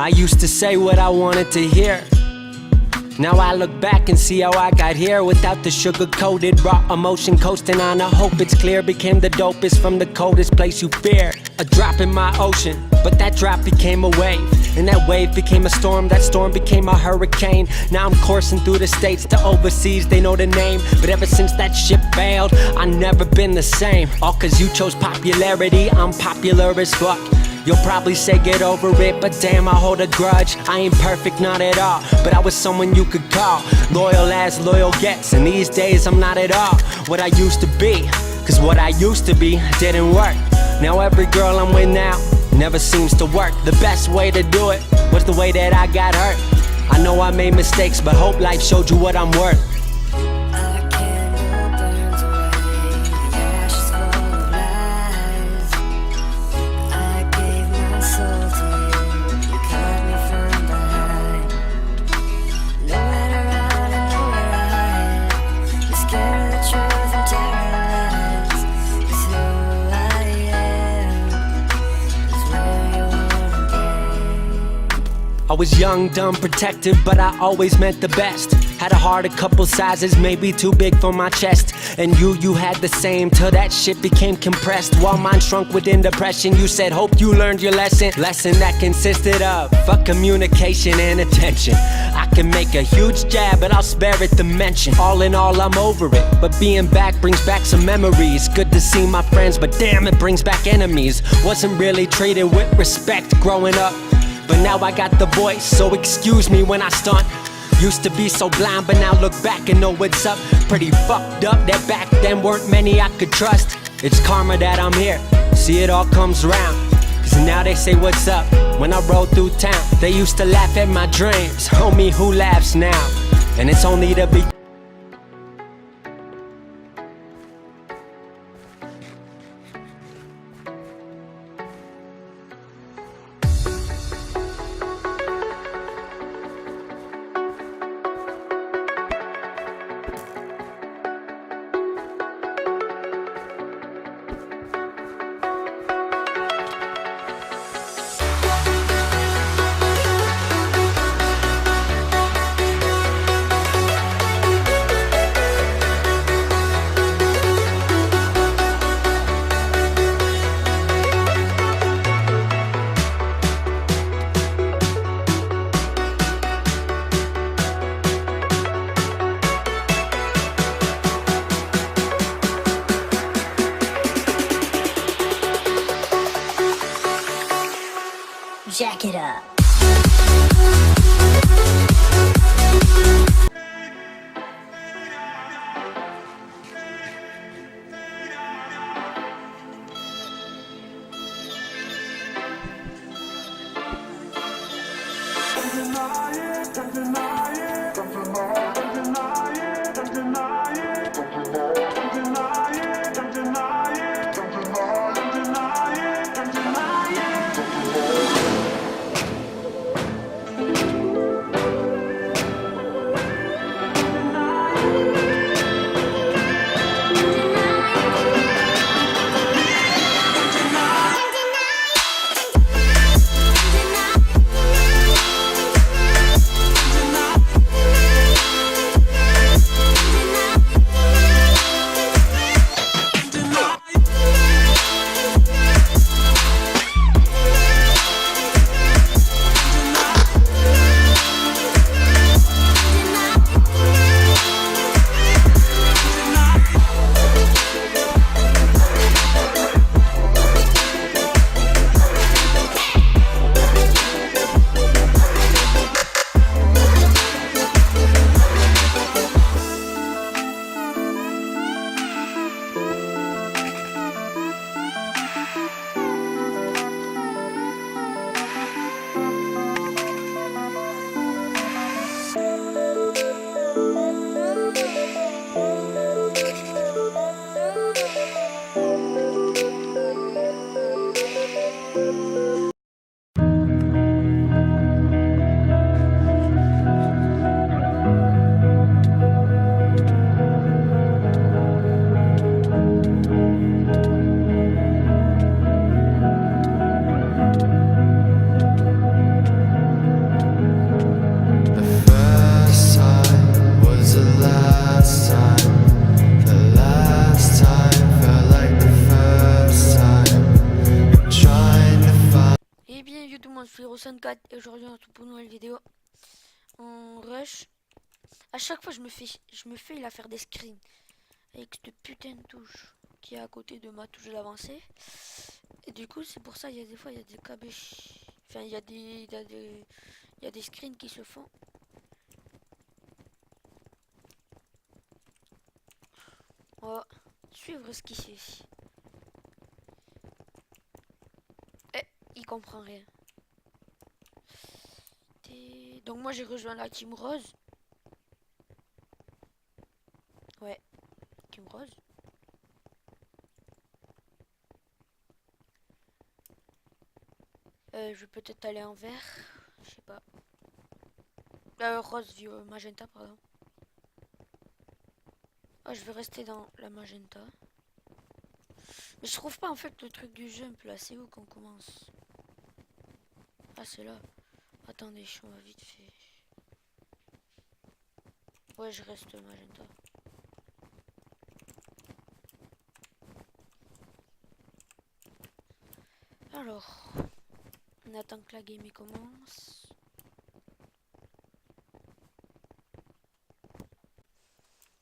I used to say what I wanted to hear. Now I look back and see how I got here. Without the sugar-coated raw emotion, coasting on a hope it's clear. Became the dopest from the coldest place you fear. A drop in my ocean, but that drop became a wave. And that wave became a storm, that storm became a hurricane. Now I'm coursing through the states to overseas, they know the name. But ever since that ship failed, I never been the same. All cause you chose popularity, I'm popular as fuck. You'll probably say get over it, but damn I hold a grudge. I ain't perfect, not at all, but I was someone you could call. Loyal as loyal gets, and these days I'm not at all what I used to be. Cause what I used to be didn't work. Now every girl I'm with now never seems to work. The best way to do it was the way that I got hurt. I know I made mistakes, but hope life showed you what I'm worth. I was young, dumb, protective, but I always meant the best. Had a heart a couple sizes, maybe too big for my chest. And you had the same, till that shit became compressed. While mine shrunk within depression, you said hope you learned your lesson. Lesson that consisted of fuck communication and attention. I can make a huge jab, but I'll spare it the mention. All in all, I'm over it, but being back brings back some memories. Good to see my friends, but damn, it brings back enemies. Wasn't really treated with respect growing up, but now I got the voice, so excuse me when I stunt. Used to be so blind, but now look back and know what's up. Pretty fucked up that back then weren't many I could trust. It's karma that I'm here, see it all comes around. Cause now they say what's up when I roll through town. They used to laugh at my dreams, homie who laughs now? And it's only the beginning. 64 et aujourd'hui on se retrouve pour une nouvelle vidéo. On rush. À chaque fois je me fais il à faire des screens avec cette putain de touche qui est à côté de ma touche d'avancée. Et du coup c'est pour ça il y a des fois il y a des cabèches. Enfin il y a des screens qui se font. On va suivre ce qui se fait ici. Eh, il comprend rien. Donc moi j'ai rejoint la team rose. Ouais, team rose. Je vais peut-être aller en vert. Je sais pas. Rose, magenta, pardon. Ah, je vais rester dans la magenta. Mais je trouve pas en fait le truc du jump là. C'est où qu'on commence? Ah, c'est là. Attendez, on va vite fait. Ouais, je reste magenta. Alors, on attend que la game commence.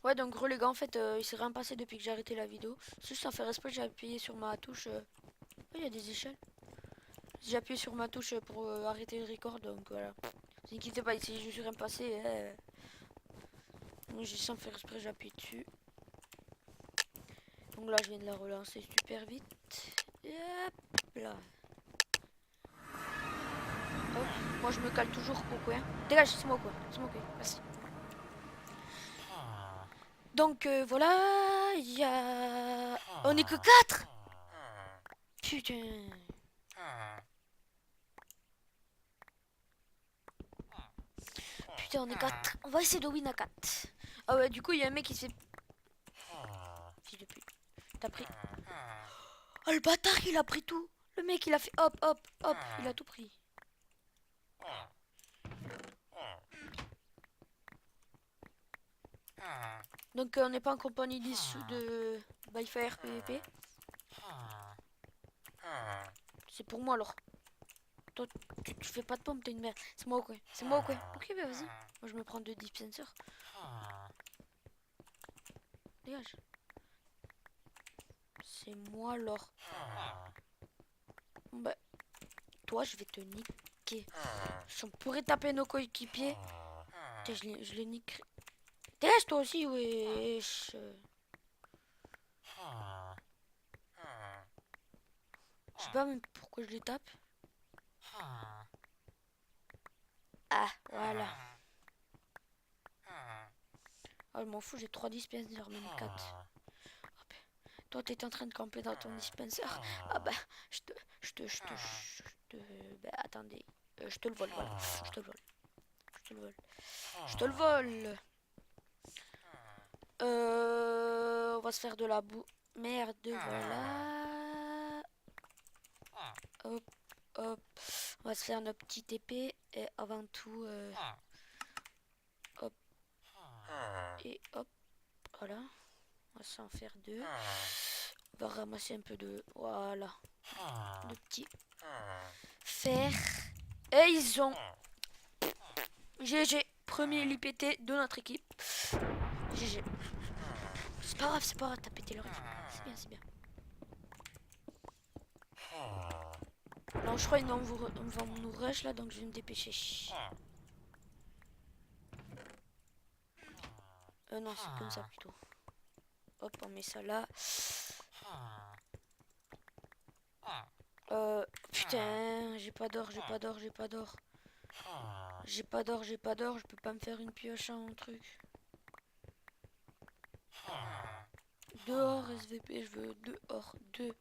Ouais, donc gros les gars, en fait, il s'est rien passé depuis que j'ai arrêté la vidéo. Juste sans faire exprès, j'ai appuyé sur ma touche. Oh, il y a des échelles. J'ai appuyé sur ma touche pour arrêter le record, donc voilà. Ne inquiétez pas, ici je suis rien passé. Donc, sans faire exprès, j'appuie dessus. Donc là, je viens de la relancer super vite. Hop là. Hop. Moi, je me cale toujours au coin. Dégage, c'est moi au coin. C'est moi au coin. Merci. Donc voilà, il y a... On est que 4. Putain. Putain, on est 4. On va essayer de win à 4. Ah ouais, du coup, il y a un mec qui s'est... Fils de pute. T'as pris... Oh, le bâtard, il a pris tout. Le mec, il a fait hop, hop, hop. Il a tout pris. Donc, on n'est pas en compagnie de Byfire PVP. C'est pour moi, alors. Toi, tu fais pas de pompe, t'es une merde. C'est moi ou quoi? C'est moi ou quoi? Ok, bah vas-y. Moi, je me prends 2 dispensers. Dégage. C'est moi, alors. Bah, toi, je vais te niquer. Si on pourrait taper nos coéquipiers. Tiens, je les nique. Dégage, toi aussi, wesh. Je sais pas même pourquoi je les tape. Ah, voilà. Oh, je m'en fous, j'ai 3 dispensers, même 4. Hop. Toi, t'es en train de camper dans ton dispenser. Ah bah, bah, attendez. Je te le vole, voilà. Je te le vole. Je te le vole. Je te le vole. On va se faire de la boue. Merde, voilà. Hop, hop. On va se faire notre petite épée. Et avant tout, hop. Et hop. Voilà. On va s'en faire 2. On va ramasser un peu de... Voilà. De petits fer. Et ils ont... GG. Premier LIPT de notre équipe. GG. C'est pas grave, t'as pété leur équipe. C'est bien, c'est bien. Non, je crois qu'ils vont nous rush là, donc je vais me dépêcher. Non, c'est comme ça plutôt. Hop, on met ça là. Putain, j'ai pas d'or, j'ai pas d'or, j'ai pas d'or. J'ai pas d'or, j'ai pas d'or, je peux pas me faire une pioche en truc. Dehors, SVP, je veux 2 or, 2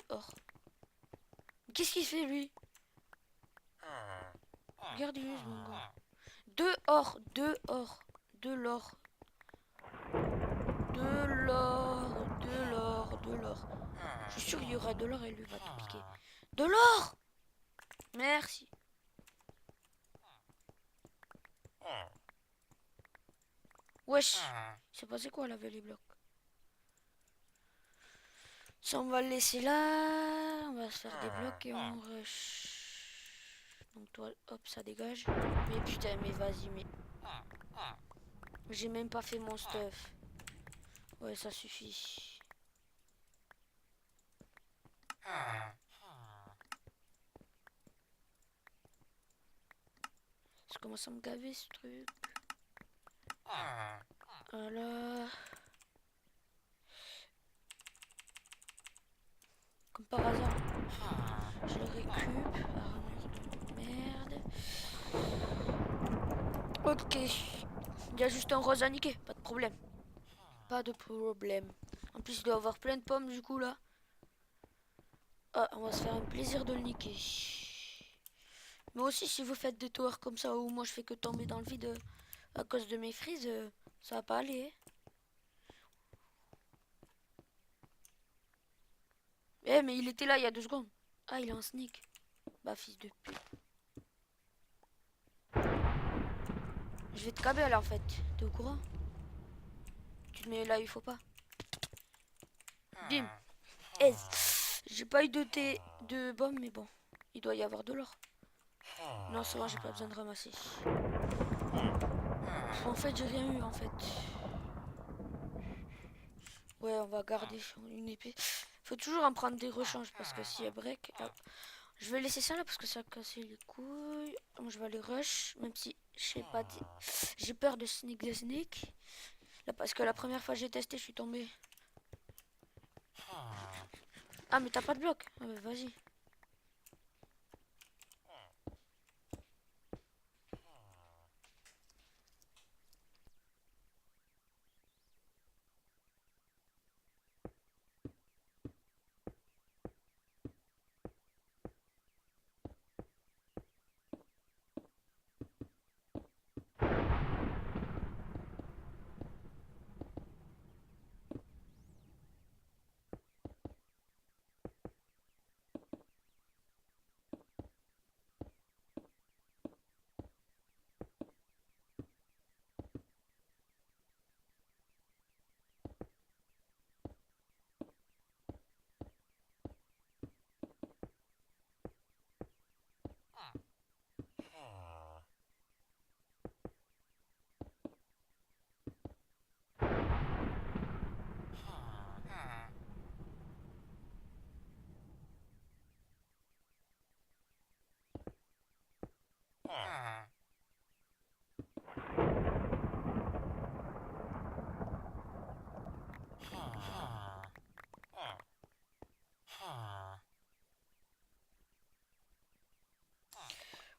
or. Qu'est-ce qu'il fait lui? Regardez juste mon gars. 2 or, 2 or, 2 l'or. De l'or, de l'or, de l'or. Je suis sûr qu'il y aura de l'or et lui va tout piquer. De l'or! Merci. Wesh. C'est passé quoi là avec les blocs? Ça on va le laisser là. On va se faire des blocs et on rush. Donc toi, hop, ça dégage. Mais putain, mais vas-y, mais... J'ai même pas fait mon stuff. Ouais, ça suffit. Ça commence à me gaver ce truc. Voilà. Comme par hasard, je le récup. Armure de merde. Ok. Il y a juste un rose à niquer, pas de problème. Pas de problème. En plus, il doit avoir plein de pommes du coup là. Ah, on va se faire un plaisir de le niquer. Mais aussi, si vous faites des towers comme ça, où moi je fais que tomber dans le vide à cause de mes frises, ça va pas aller. Eh, mais il était là il y a 2 secondes. Ah, il est en sneak. Bah, fils de pute. Je vais te caber là en fait. T'es au courant? Tu te mets là, il faut pas. Bim. Eh, j'ai pas eu de bombe, mais bon. Il doit y avoir de l'or. Non, c'est bon, j'ai pas besoin de ramasser. En fait, j'ai rien eu en fait. Ouais, on va garder une épée. Faut toujours en prendre des rechanges parce que si elle break. Hop. Je vais laisser ça là parce que ça a cassé les couilles. Moi, je vais aller rush, même si je sais pas. J'ai peur de sneak the sneak. Là, parce que la première fois que j'ai testé, je suis tombé. Ah, mais t'as pas de bloc. Ah, bah, vas-y.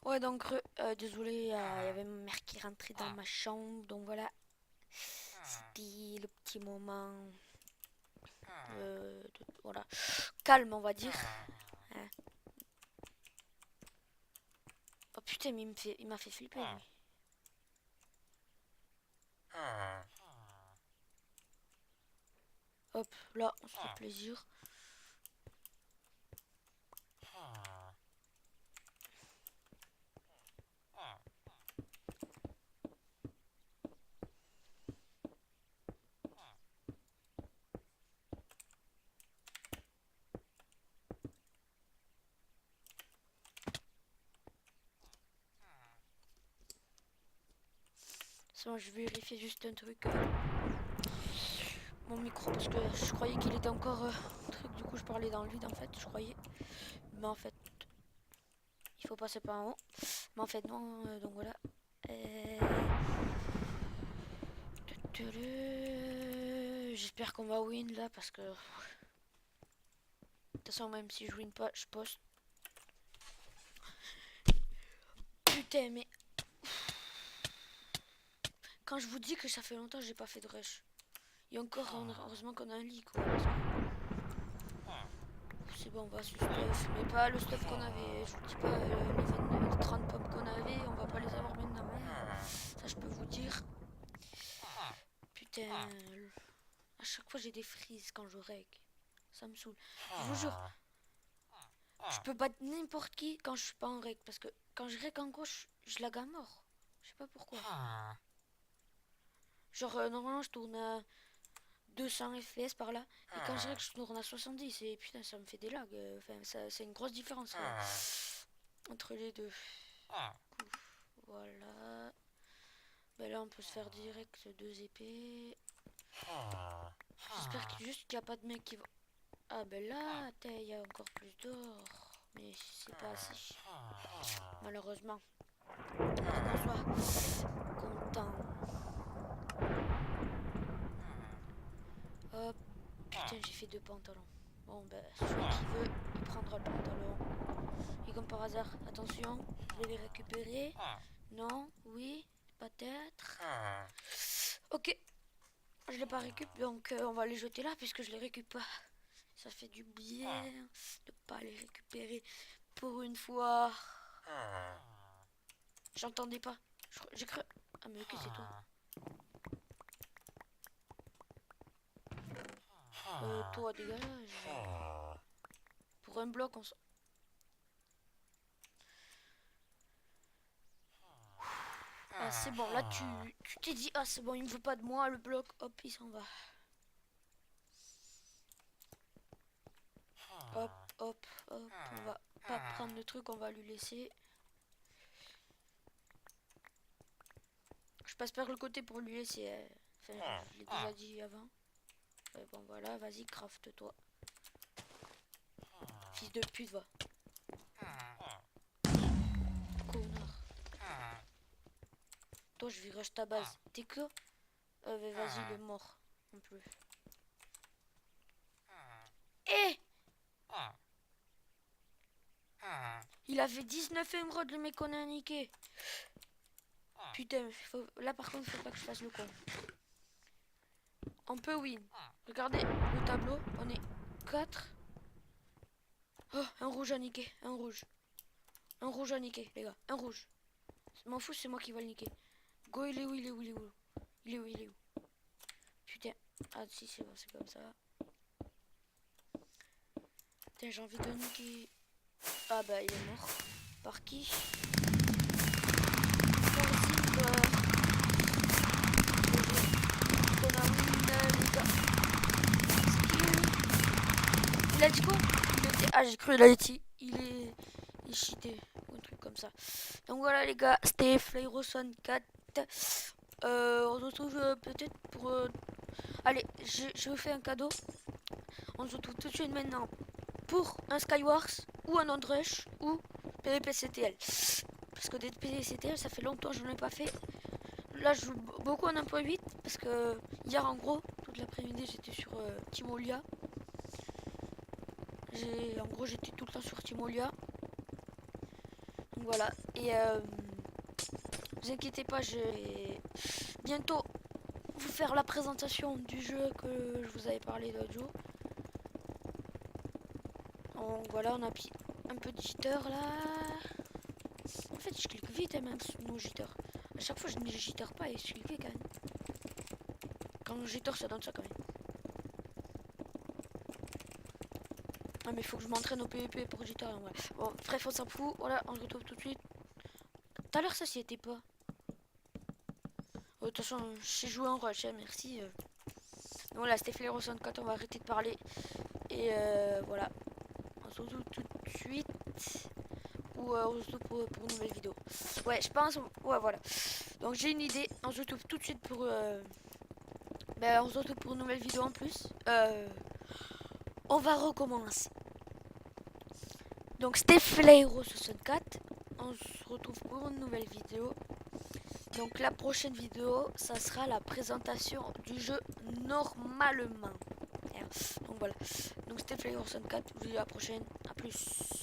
Ouais, donc, désolé, il y avait ma mère qui rentrait dans ma chambre. Donc voilà, c'était le petit moment. Voilà, calme, on va dire. Hein. Oh putain, mais il m'a fait flipper, lui. Hop, là, on se fait plaisir. C'est bon, je vais vérifier juste un truc. Mon micro, parce que je croyais qu'il était encore truc, du coup je parlais dans le vide en fait, je croyais. Mais en fait, il faut passer par en haut. Mais en fait non, donc voilà. J'espère qu'on va win là parce que... De toute façon, même si je win pas, je poste. Putain, mais... Quand je vous dis que ça fait longtemps que j'ai pas fait de rush. Et encore, heureusement qu'on a un lit quoi. C'est bon, on va sur stuff, mais pas le stuff qu'on avait. Je vous dis pas les 30 pommes qu'on avait, on va pas les avoir maintenant. Ça, je peux vous dire. Putain, à chaque fois j'ai des frises quand je reg. Ça me saoule. Je vous jure, je peux battre n'importe qui quand je suis pas en reg. Parce que quand je reg en gauche, je lag à mort. Je sais pas pourquoi. Genre, normalement, je tourne à 200 FPS par là. Et quand je reg, je tourne à 70. Et putain, ça me fait des lags. Enfin, c'est une grosse différence entre les deux. Voilà. Ben là, on peut se faire direct 2 épées. J'espère juste qu'il n'y a pas de mec qui va... Ah ben là, il y a encore plus d'or. Mais c'est pas assez. Malheureusement. Qu'on soit content. Hop. Putain, j'ai fait 2 pantalons. Bon ben, celui qui veut, il prendra le pantalon. Et comme par hasard, attention, je vais les récupérer. Non, oui, peut-être. Ok, je l'ai pas récupéré, donc on va les jeter là puisque je les récupère. Ça fait du bien de pas les récupérer pour une fois. J'entendais pas. J'ai cru. Ah mais ok, c'est toi. Toi, dégage. Pour un bloc, on s... Ah c'est bon, là tu t'es dit, ah c'est bon, il me veut pas de moi, le bloc, hop, il s'en va. Hop, hop, hop, on va pas prendre le truc, on va lui laisser. Je passe par le côté pour lui laisser, enfin je l'ai déjà dit avant. Bon voilà, vas-y, craft-toi. Fils de pute, va. Connard. Toi, je vais rush ta base. T'es que mais vas-y, il est mort. Non plus. Eh! Il avait 19 émeraudes, le mec qu'on a niqué. Putain, là par contre, faut pas que je fasse le con. On peut win. Regardez le tableau, on est 4. Oh, un rouge à niquer, un rouge. Un rouge à niquer, les gars, un rouge. Je m'en fous, c'est moi qui va le niquer. Go, il est où, il est où, il est où? Il est où, il est où? Putain. Ah si, c'est bon, c'est comme ça. Putain, j'ai envie de niquer. Ah bah, il est mort. Par qui? Par Silver. On a win, les gars. Il a dit quoi? Ah, j'ai cru, il a dit, il est cheaté ou un truc comme ça. Donc voilà les gars, c'était Flyro64. On se retrouve peut-être pour... Allez, je vous fais un cadeau. On se retrouve tout de suite maintenant pour un Skywars ou un Ondrush ou PvPCTL. Parce que des PvPCTL, ça fait longtemps que je n'en ai pas fait. Là, je joue beaucoup en 1.8 parce que hier, en gros, toute l'après-midi, j'étais sur Timolia. En gros, j'étais tout le temps sur Timolia. Donc voilà. Et vous inquiétez pas, je vais bientôt vous faire la présentation du jeu que je vous avais parlé l'autre jour. Donc voilà, on a un peu de jitter là. En fait, je clique vite même sur nos jitter. À chaque fois, je ne jitter pas et je clique vite quand même. Quand on jitter, ça donne ça quand même. Ah mais il faut que je m'entraîne au PvP pour jitter. Hein, voilà. Bon, bref, on s'en fout. Voilà, on se retrouve tout de suite. Tout à l'heure, ça s'y était pas. De toute façon, j'ai joué en rush, hein, merci. Donc voilà, c'était Flyro64, on va arrêter de parler. Et voilà. On se retrouve tout de suite. Ou on se retrouve pour une nouvelle vidéo. Ouais, je pense. Ouais, voilà. Donc j'ai une idée. On se retrouve tout de suite pour. On se retrouve pour une nouvelle vidéo en plus. On va recommencer. Donc c'était Flyro64. On se retrouve pour une nouvelle vidéo. Donc la prochaine vidéo, ça sera la présentation du jeu normalement. Donc voilà. Donc c'était Flyro64. Je vous dis à la prochaine. A plus.